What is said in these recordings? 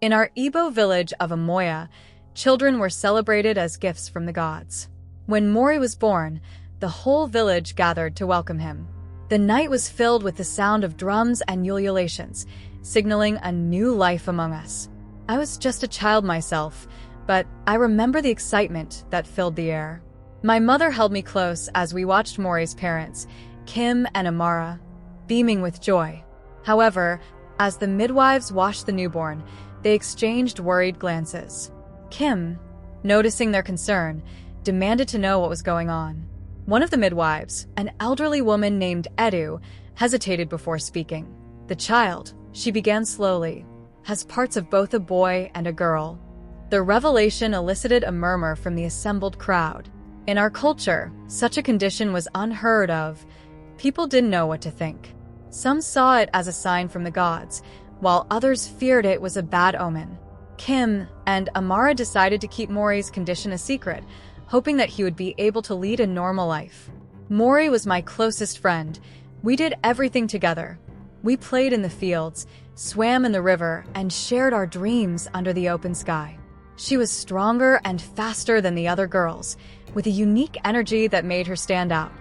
In our Igbo village of Amoya, children were celebrated as gifts from the gods. When Mory was born, the whole village gathered to welcome him. The night was filled with the sound of drums and ululations, signaling a new life among us. I was just a child myself, but I remember the excitement that filled the air. My mother held me close as we watched Mory's parents, Kim and Amara, beaming with joy. However, as the midwives washed the newborn, they exchanged worried glances. Kim, noticing their concern, demanded to know what was going on. One of the midwives, an elderly woman named Edu, hesitated before speaking. The child, she began slowly, has parts of both a boy and a girl. The revelation elicited a murmur from the assembled crowd. In our culture, such a condition was unheard of. People didn't know what to think. Some saw it as a sign from the gods, while others feared it was a bad omen. Kim and Amara decided to keep Mory's condition a secret, hoping that he would be able to lead a normal life. Mory was my closest friend. We did everything together. We played in the fields, swam in the river, and shared our dreams under the open sky. She was stronger and faster than the other girls, with a unique energy that made her stand out.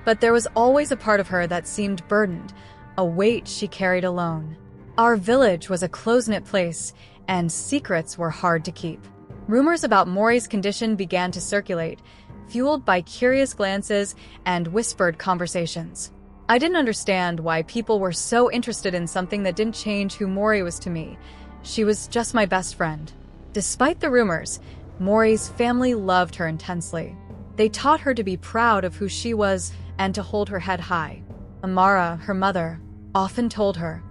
But there was always a part of her that seemed burdened, a weight she carried alone. Our village was a close-knit place, and secrets were hard to keep. Rumors about Mory's condition began to circulate, fueled by curious glances and whispered conversations. I didn't understand why people were so interested in something that didn't change who Mory was to me. She was just my best friend. Despite the rumors, Mory's family loved her intensely. They taught her to be proud of who she was and to hold her head high. Amara, her mother, often told her,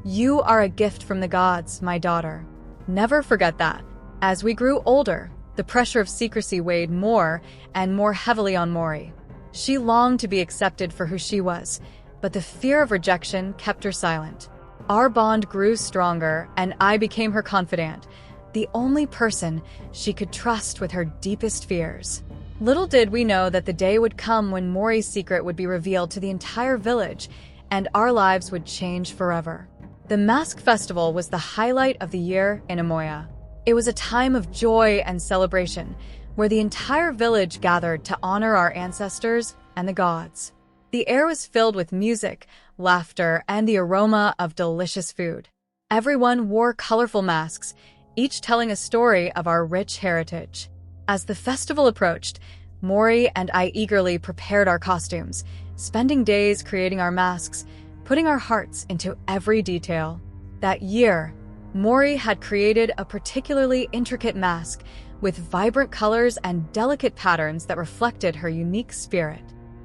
"You are a gift from the gods, my daughter." Never forget that. As we grew older, the pressure of secrecy weighed more and more heavily on Mory. She longed to be accepted for who she was, but the fear of rejection kept her silent. Our bond grew stronger, and I became her confidant, the only person she could trust with her deepest fears. Little did we know that the day would come when Mory's secret would be revealed to the entire village, and our lives would change forever. The Mask Festival was the highlight of the year in Amoya. It was a time of joy and celebration, where the entire village gathered to honor our ancestors and the gods. The air was filled with music, laughter, and the aroma of delicious food. Everyone wore colorful masks, each telling a story of our rich heritage. As the festival approached, Mory and I eagerly prepared our costumes, spending days creating our masks, putting our hearts into every detail. That year, Mory had created a particularly intricate mask with vibrant colors and delicate patterns that reflected her unique spirit.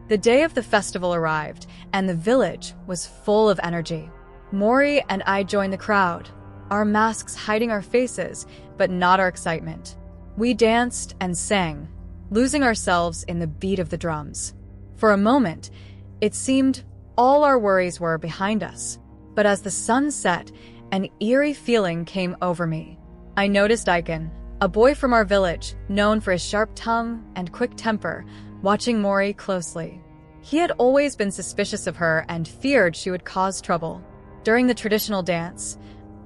The day of the festival arrived, and the village was full of energy. Mory and I joined the crowd, our masks hiding our faces, but not our excitement. We danced and sang, losing ourselves in the beat of the drums. For a moment, it seemed all our worries were behind us. But as the sun set, an eerie feeling came over me. I noticed Aiken, a boy from our village, known for his sharp tongue and quick temper, watching Mory closely. He had always been suspicious of her and feared she would cause trouble. During the traditional dance,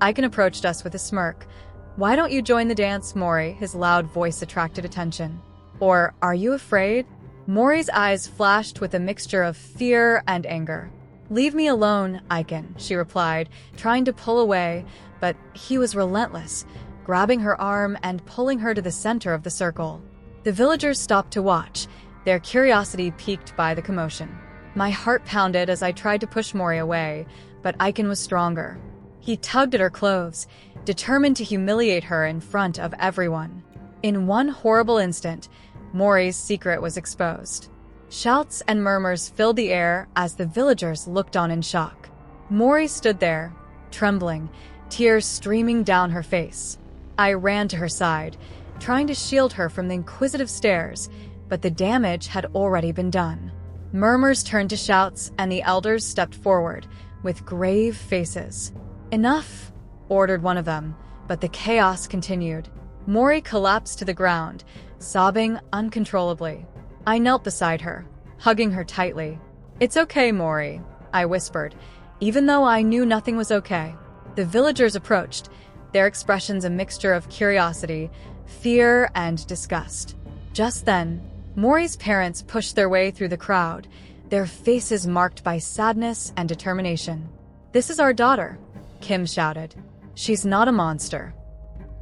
Aiken approached us with a smirk. "Why don't you join the dance, Mory?" His loud voice attracted attention. "Or are you afraid?" Mory's eyes flashed with a mixture of fear and anger. "Leave me alone, Aiken," she replied, trying to pull away, but he was relentless, grabbing her arm and pulling her to the center of the circle. The villagers stopped to watch, their curiosity piqued by the commotion. My heart pounded as I tried to push Mory away, but Aiken was stronger. He tugged at her clothes, determined to humiliate her in front of everyone. In one horrible instant, Mory's secret was exposed. Shouts and murmurs filled the air as the villagers looked on in shock. Mory stood there, trembling, tears streaming down her face. I ran to her side, trying to shield her from the inquisitive stares, but the damage had already been done. Murmurs turned to shouts, and the elders stepped forward, with grave faces. "Enough," ordered one of them, but the chaos continued. Mory collapsed to the ground, sobbing uncontrollably. I knelt beside her, hugging her tightly. "It's okay, Mory," I whispered, even though I knew nothing was okay. The villagers approached, their expressions a mixture of curiosity, fear, and disgust. Just then, Mory's parents pushed their way through the crowd, their faces marked by sadness and determination. "This is our daughter," Kim shouted. "She's not a monster."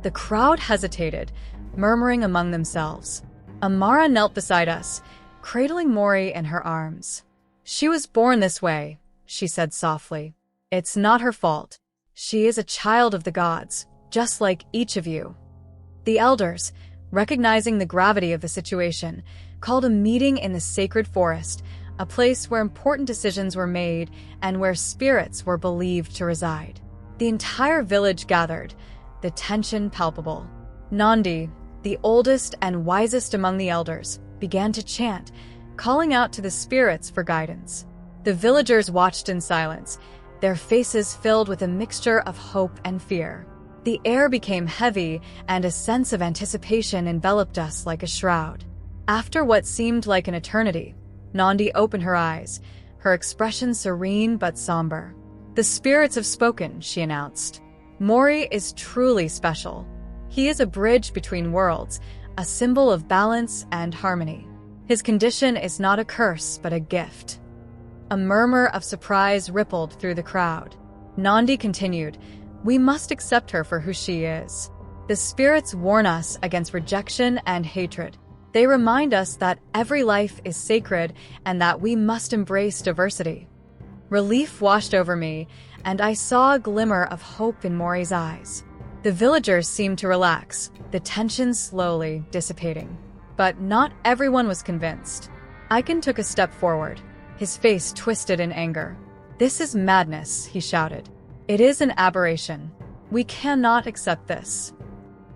The crowd hesitated, murmuring among themselves. Amara knelt beside us, cradling Mory in her arms. "She was born this way," she said softly. "It's not her fault. She is a child of the gods, just like each of you." The elders, recognizing the gravity of the situation, called a meeting in the sacred forest, a place where important decisions were made and where spirits were believed to reside. The entire village gathered, the tension palpable. Nandi, the oldest and wisest among the elders, began to chant, calling out to the spirits for guidance. The villagers watched in silence, their faces filled with a mixture of hope and fear. The air became heavy, and a sense of anticipation enveloped us like a shroud. After what seemed like an eternity, Nandi opened her eyes, her expression serene but somber. "The spirits have spoken," she announced. "Mory is truly special. He is a bridge between worlds, a symbol of balance and harmony. His condition is not a curse, but a gift." A murmur of surprise rippled through the crowd. Nandi continued, "We must accept her for who she is. The spirits warn us against rejection and hatred. They remind us that every life is sacred and that we must embrace diversity." Relief washed over me, and I saw a glimmer of hope in Mory's eyes. The villagers seemed to relax, the tension slowly dissipating. But not everyone was convinced. Iken took a step forward, his face twisted in anger. "This is madness," he shouted. "It is an aberration. We cannot accept this."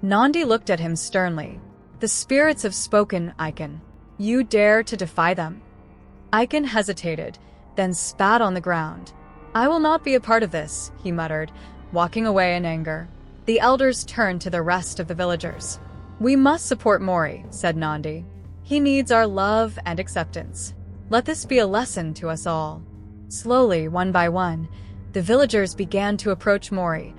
Nandi looked at him sternly. "The spirits have spoken, Iken. You dare to defy them?" Iken hesitated, then spat on the ground. "I will not be a part of this," he muttered, walking away in anger. The elders turned to the rest of the villagers. "We must support Mory," said Nandi. "He needs our love and acceptance. Let this be a lesson to us all." Slowly, one by one, the villagers began to approach Mory,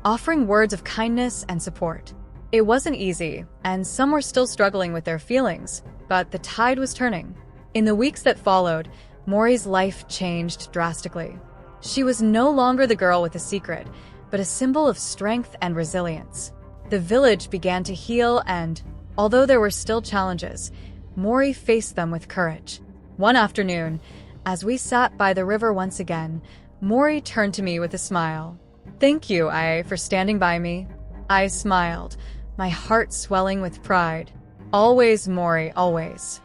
offering words of kindness and support. It wasn't easy, and some were still struggling with their feelings, but the tide was turning. In the weeks that followed, Mory's life changed drastically. She was no longer the girl with a secret, but a symbol of strength and resilience. The village began to heal, and, although there were still challenges, Mory faced them with courage. One afternoon, as we sat by the river once again, Mory turned to me with a smile. "Thank you, for standing by me." I smiled, my heart swelling with pride. "Always, Mory, always."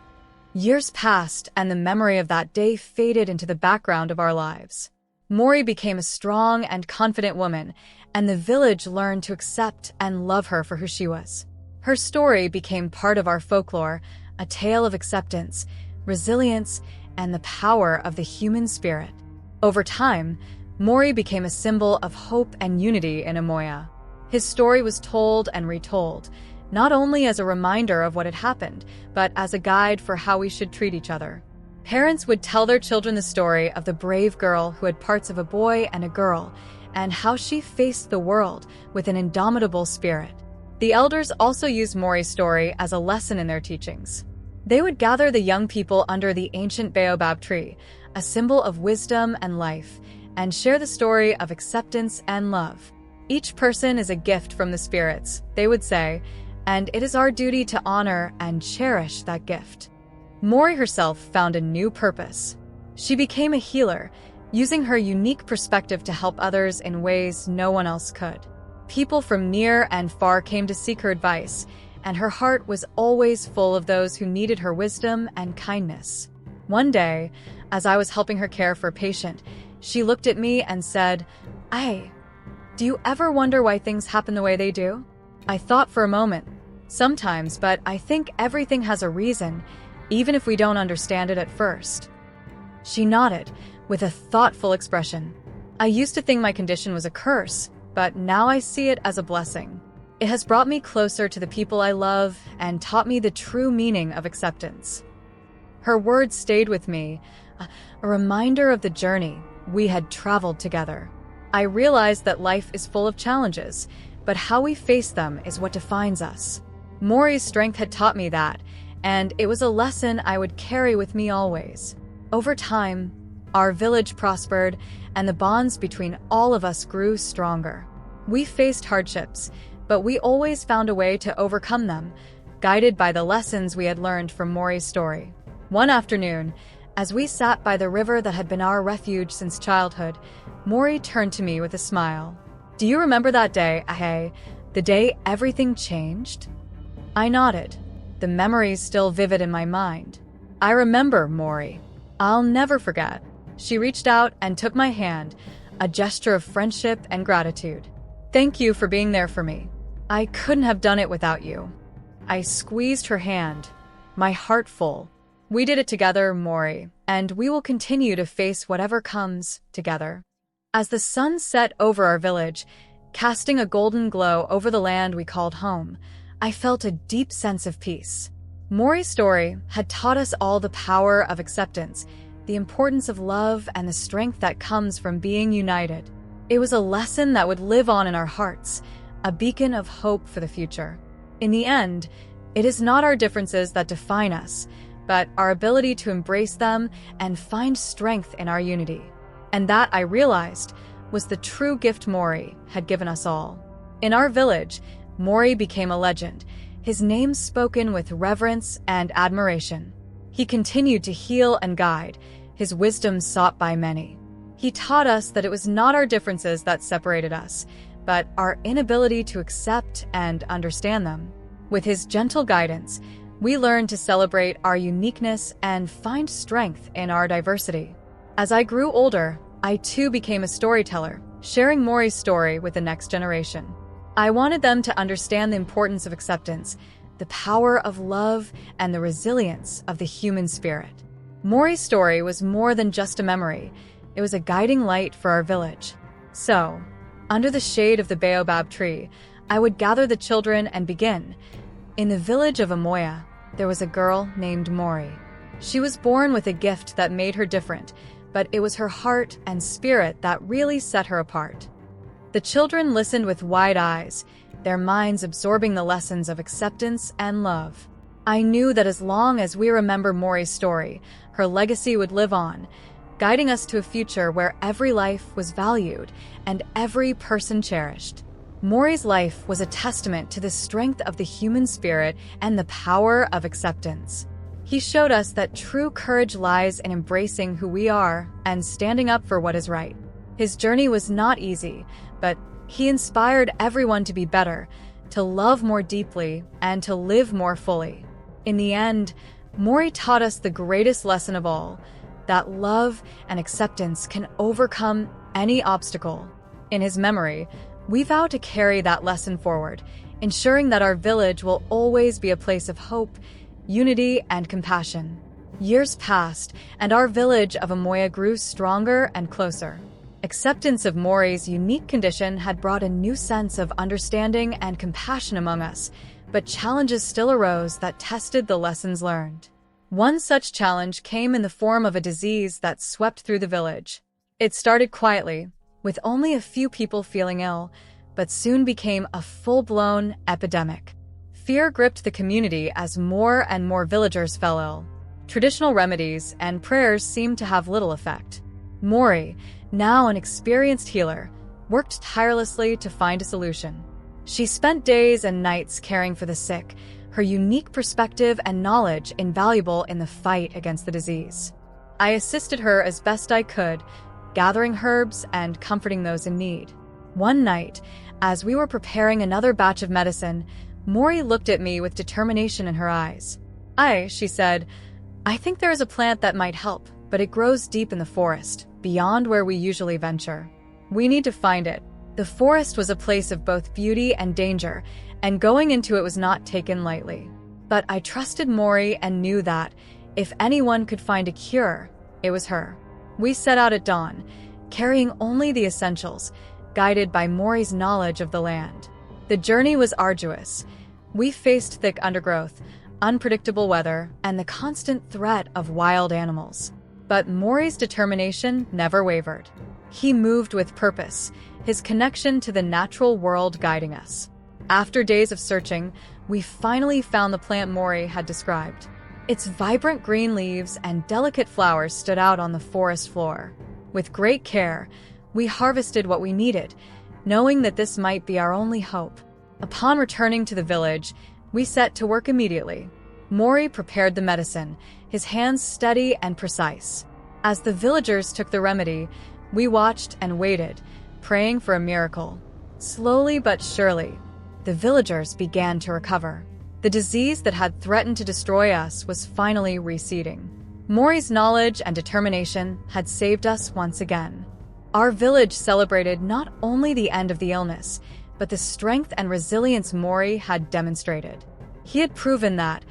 Years passed, and the memory of that day faded into the background of our lives. Mory became a strong and confident woman, and the village learned to accept and love her for who she was. Her story became part of our folklore, a tale of acceptance, resilience, and the power of the human spirit. Over time, Mory became a symbol of hope and unity in Amoya. His story was told and retold, not only as a reminder of what had happened, but as a guide for how we should treat each other. Parents would tell their children the story of the brave girl who had parts of a boy and a girl, and how she faced the world with an indomitable spirit. The elders also used Mory's story as a lesson in their teachings. They would gather the young people under the ancient baobab tree, a symbol of wisdom and life, and share the story of acceptance and love. "Each person is a gift from the spirits," they would say, "and it is our duty to honor and cherish that gift." Mory herself found a new purpose. She became a healer, using her unique perspective to help others in ways no one else could. People from near and far came to seek her advice, and her heart was always full of those who needed her wisdom and kindness. One day, as I was helping her care for a patient, she looked at me and said, Do you ever wonder why things happen the way they do?" I thought for a moment. "Sometimes, but I think everything has a reason, even if we don't understand it at first." She nodded, with a thoughtful expression. "I used to think my condition was a curse, but now I see it as a blessing. It has brought me closer to the people I love and taught me the true meaning of acceptance." Her words stayed with me, a reminder of the journey we had traveled together. I realized that life is full of challenges, but how we face them is what defines us. Mory's strength had taught me that, and it was a lesson I would carry with me always. Over time, our village prospered, and the bonds between all of us grew stronger. We faced hardships, but we always found a way to overcome them, guided by the lessons we had learned from Mory's story. One afternoon, as we sat by the river that had been our refuge since childhood, Mory turned to me with a smile. "Do you remember that day, Ahe? The day everything changed?" I nodded, the memories still vivid in my mind. "I remember, Mory. I'll never forget." She reached out and took my hand, a gesture of friendship and gratitude. "Thank you for being there for me. I couldn't have done it without you." I squeezed her hand, my heart full. "We did it together, Mory, and we will continue to face whatever comes together." As the sun set over our village, casting a golden glow over the land we called home, I felt a deep sense of peace. Mory's story had taught us all the power of acceptance, the importance of love, and the strength that comes from being united. It was a lesson that would live on in our hearts, a beacon of hope for the future. In the end, it is not our differences that define us, but our ability to embrace them and find strength in our unity. And that, I realized, was the true gift Mory had given us all. In our village, Mory became a legend, his name spoken with reverence and admiration. He continued to heal and guide, his wisdom sought by many. He taught us that it was not our differences that separated us, but our inability to accept and understand them. With his gentle guidance, we learned to celebrate our uniqueness and find strength in our diversity. As I grew older, I too became a storyteller, sharing Mory's story with the next generation. I wanted them to understand the importance of acceptance, the power of love, and the resilience of the human spirit. Mory's story was more than just a memory. It was a guiding light for our village. So, under the shade of the baobab tree, I would gather the children and begin. In the village of Amoya, there was a girl named Mory. She was born with a gift that made her different, but it was her heart and spirit that really set her apart. The children listened with wide eyes, their minds absorbing the lessons of acceptance and love. I knew that as long as we remember Mory's story, her legacy would live on, guiding us to a future where every life was valued and every person cherished. Mory's life was a testament to the strength of the human spirit and the power of acceptance. He showed us that true courage lies in embracing who we are and standing up for what is right. His journey was not easy, but he inspired everyone to be better, to love more deeply, and to live more fully. In the end, Mory taught us the greatest lesson of all, that love and acceptance can overcome any obstacle. In his memory, we vow to carry that lesson forward, ensuring that our village will always be a place of hope, unity, and compassion. Years passed, and our village of Amoya grew stronger and closer. Acceptance of Mory's unique condition had brought a new sense of understanding and compassion among us, but challenges still arose that tested the lessons learned. One such challenge came in the form of a disease that swept through the village. It started quietly, with only a few people feeling ill, but soon became a full-blown epidemic. Fear gripped the community as more and more villagers fell ill. Traditional remedies and prayers seemed to have little effect. Mory, now an experienced healer, worked tirelessly to find a solution. She spent days and nights caring for the sick, her unique perspective and knowledge invaluable in the fight against the disease. I assisted her as best I could, gathering herbs and comforting those in need. One night, as we were preparing another batch of medicine, Mory looked at me with determination in her eyes. She said, "I think there is a plant that might help, but it grows deep in the forest, beyond where we usually venture. We need to find it." The forest was a place of both beauty and danger, and going into it was not taken lightly. But I trusted Mory and knew that, if anyone could find a cure, it was her. We set out at dawn, carrying only the essentials, guided by Mory's knowledge of the land. The journey was arduous. We faced thick undergrowth, unpredictable weather, and the constant threat of wild animals. But Mory's determination never wavered. He moved with purpose, his connection to the natural world guiding us. After days of searching, we finally found the plant Mory had described. Its vibrant green leaves and delicate flowers stood out on the forest floor. With great care, we harvested what we needed, knowing that this might be our only hope. Upon returning to the village, we set to work immediately. Mory prepared the medicine, his hands steady and precise. As the villagers took the remedy, we watched and waited, praying for a miracle. Slowly but surely, the villagers began to recover. The disease that had threatened to destroy us was finally receding. Mory's knowledge and determination had saved us once again. Our village celebrated not only the end of the illness, but the strength and resilience Mory had demonstrated. He had proven that,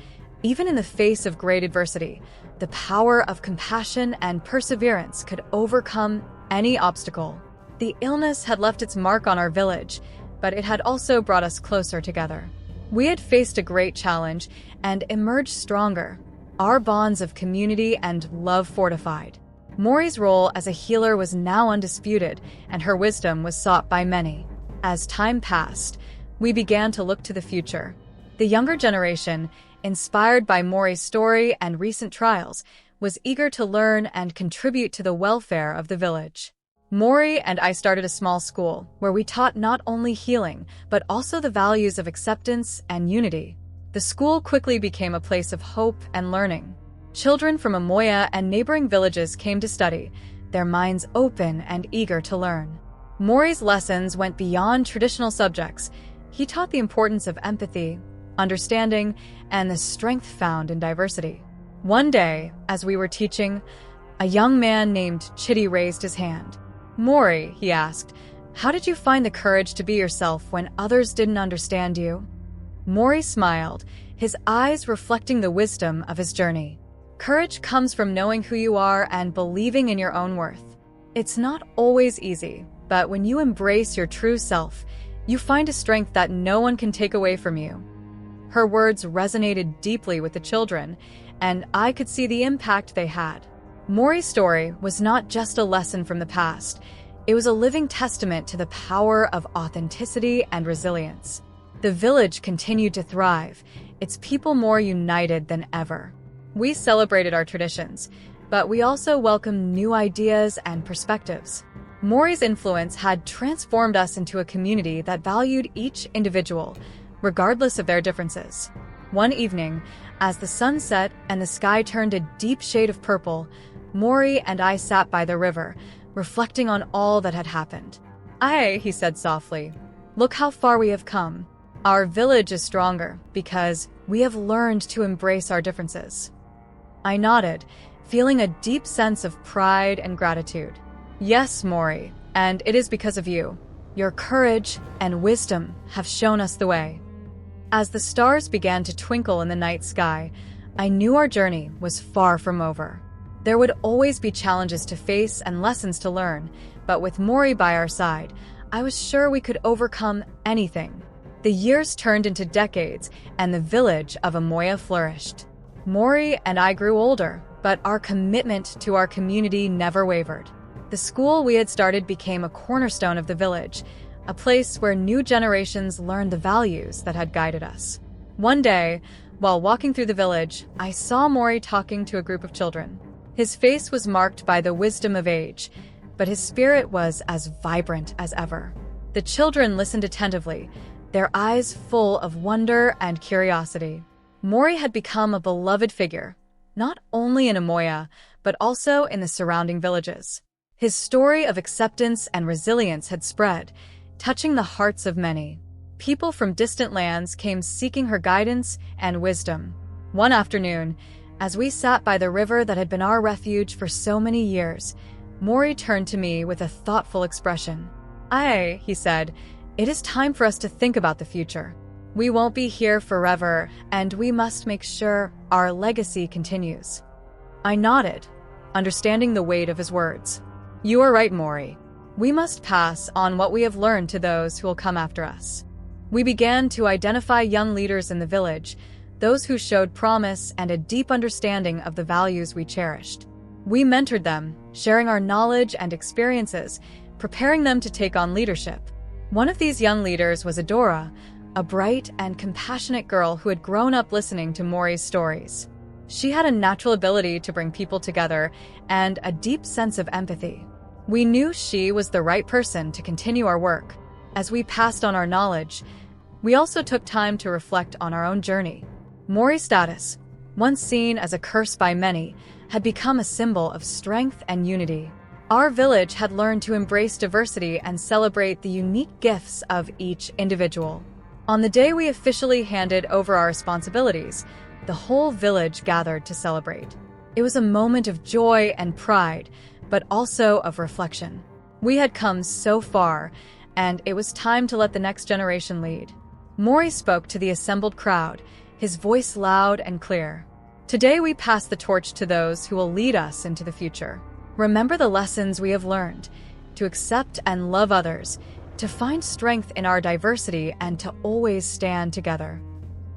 even in the face of great adversity, the power of compassion and perseverance could overcome any obstacle. The illness had left its mark on our village, but it had also brought us closer together. We had faced a great challenge and emerged stronger, our bonds of community and love fortified. Mory's role as a healer was now undisputed, and her wisdom was sought by many. As time passed, we began to look to the future. The younger generation, inspired by Mory's story and recent trials, was eager to learn and contribute to the welfare of the village. Mory and I started a small school where we taught not only healing, but also the values of acceptance and unity. The school quickly became a place of hope and learning. Children from Amoya and neighboring villages came to study, their minds open and eager to learn. Mory's lessons went beyond traditional subjects. He taught the importance of empathy, understanding, and the strength found in diversity. One day, as we were teaching, a young man named Chitty raised his hand. "Mory," he asked, "how did you find the courage to be yourself when others didn't understand you?" Mory smiled, his eyes reflecting the wisdom of his journey. Courage comes from knowing who you are and believing in your own worth. It's not always easy, but when you embrace your true self, you find a strength that no one can take away from you. Her words resonated deeply with the children, and I could see the impact they had. Mory's story was not just a lesson from the past, it was a living testament to the power of authenticity and resilience. The village continued to thrive, its people more united than ever. We celebrated our traditions, but we also welcomed new ideas and perspectives. Mory's influence had transformed us into a community that valued each individual, regardless of their differences. One evening, as the sun set and the sky turned a deep shade of purple, Mory and I sat by the river, reflecting on all that had happened. "Aye," he said softly, "look how far we have come. Our village is stronger because we have learned to embrace our differences." I nodded, feeling a deep sense of pride and gratitude. "Yes, Mory, and it is because of you. Your courage and wisdom have shown us the way." As the stars began to twinkle in the night sky, I knew our journey was far from over. There would always be challenges to face and lessons to learn, but with Mory by our side, I was sure we could overcome anything. The years turned into decades, and the village of Amoya flourished. Mory and I grew older, but our commitment to our community never wavered. The school we had started became a cornerstone of the village, a place where new generations learned the values that had guided us. One day, while walking through the village, I saw Mory talking to a group of children. His face was marked by the wisdom of age, but his spirit was as vibrant as ever. The children listened attentively, their eyes full of wonder and curiosity. Mory had become a beloved figure, not only in Amoya, but also in the surrounding villages. His story of acceptance and resilience had spread, touching the hearts of many. People from distant lands came seeking her guidance and wisdom. One afternoon, as we sat by the river that had been our refuge for so many years, Mory turned to me with a thoughtful expression. "Aye," he said, "it is time for us to think about the future. We won't be here forever, and we must make sure our legacy continues." I nodded, understanding the weight of his words. "You are right, Mory. We must pass on what we have learned to those who will come after us." We began to identify young leaders in the village, those who showed promise and a deep understanding of the values we cherished. We mentored them, sharing our knowledge and experiences, preparing them to take on leadership. One of these young leaders was Adora, a bright and compassionate girl who had grown up listening to Mory's stories. She had a natural ability to bring people together and a deep sense of empathy. We knew she was the right person to continue our work. As we passed on our knowledge, we also took time to reflect on our own journey. Mory's status, once seen as a curse by many, had become a symbol of strength and unity. Our village had learned to embrace diversity and celebrate the unique gifts of each individual. On the day we officially handed over our responsibilities, the whole village gathered to celebrate. It was a moment of joy and pride, but also of reflection. We had come so far, and it was time to let the next generation lead. Mory spoke to the assembled crowd, his voice loud and clear. Today we pass the torch to those who will lead us into the future. Remember the lessons we have learned, to accept and love others, to find strength in our diversity, and to always stand together.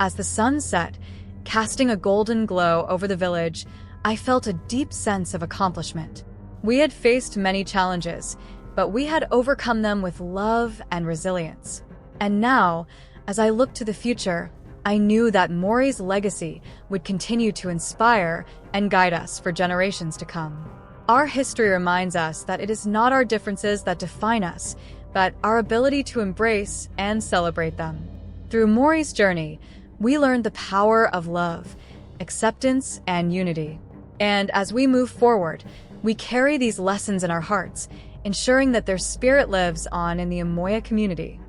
As the sun set, casting a golden glow over the village, I felt a deep sense of accomplishment. We had faced many challenges, but we had overcome them with love and resilience. And now, as I looked to the future, I knew that Mory's legacy would continue to inspire and guide us for generations to come. Our history reminds us that it is not our differences that define us, but our ability to embrace and celebrate them. Through Mory's journey, we learned the power of love, acceptance, and unity. And as we move forward, we carry these lessons in our hearts, ensuring that their spirit lives on in the Amoya community.